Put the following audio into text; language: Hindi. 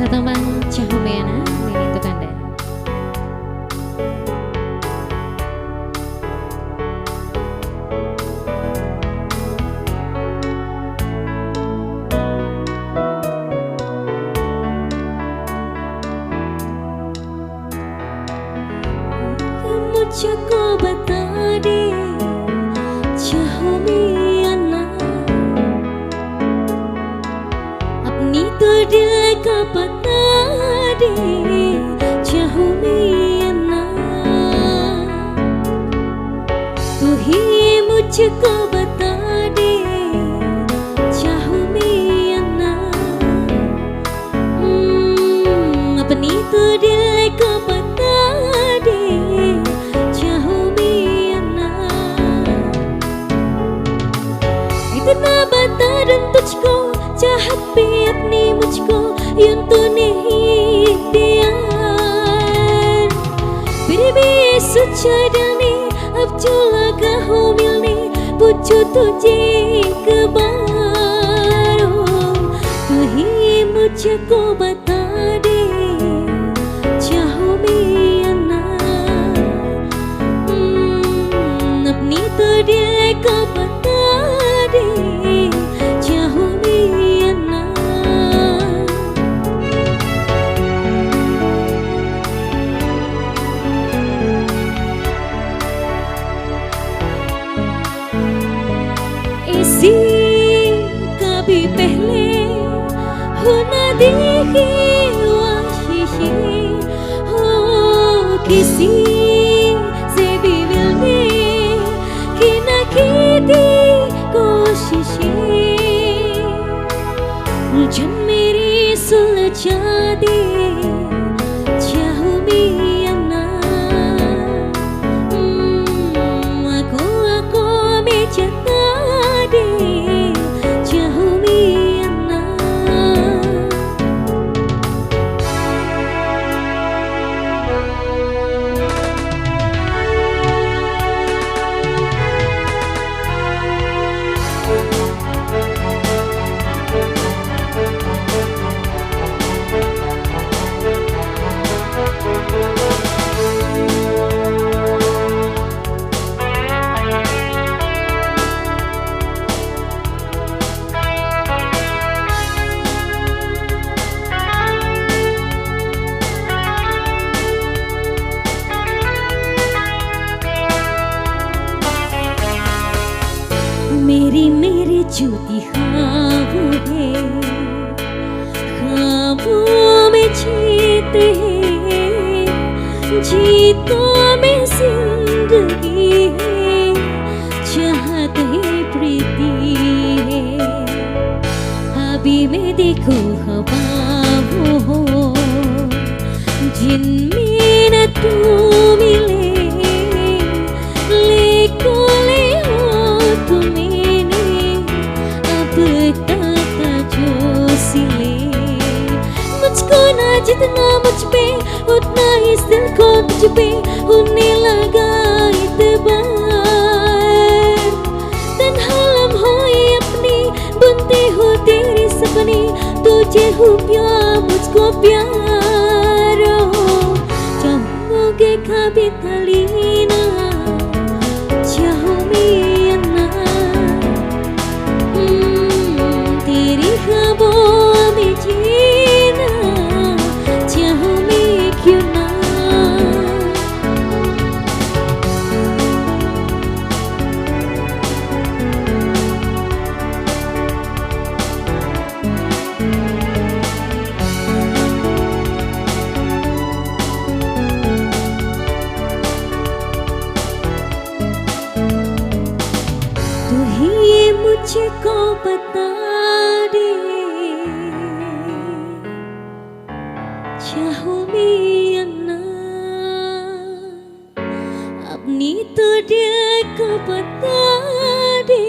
Satu Bang Cahumeana, ini untuk Anda. मुझको बता दे चाहुमियाना, अपनी तो दिल का बता दे चाहुमियाना, तू ही मुझको बता दे चाहुमियाना, अपनी तो दिल का बता दे इतना बता दूं तुझको, चाहत भी अपनी मुझको यूं तो नहीं दिया, फिर भी ये सोचा दिल ने अब जो लगा हो मिलने, पूछो तुझे एक बार, तू ही मुझको बता दे चाहुमियाना, अपनी तो दिल का बता दे चाहुमियाना। ऐसी कभी पहले हो न देखी आशीषें, हो किसी से भी मिलने की न की थी कोशिशें, उलझन मेरी सुलझा दे चाहुमियाना, आँखों आँखों में जता दे चाहुमियाना। मेरी मेरी ज्योति ख्वाबों है, ख्वाबों में जीत है, जीतों में जिंदगी है, चाहत है प्रीति है, अभी मैं देखो ख्वाबों हो जिनमें न तू मिले, लेको ले हो तुम्हें मुझको ना जितना मुझ पे, उतना ही दिल को तुझ पे होने लगा इत्बार, तन्हा लम्हों ये अपनी बुनते हो तेरे सपने, तुझे हो प्यार मुझको प्यार, चाहोगे कभी तलीना चाहुमियाना, तेरी ख्वाबों में जीना चाहूं मैं क्यों ना। तू ही मुझको बता दे चाहुमियाना, अपनी तो दिल को बता दे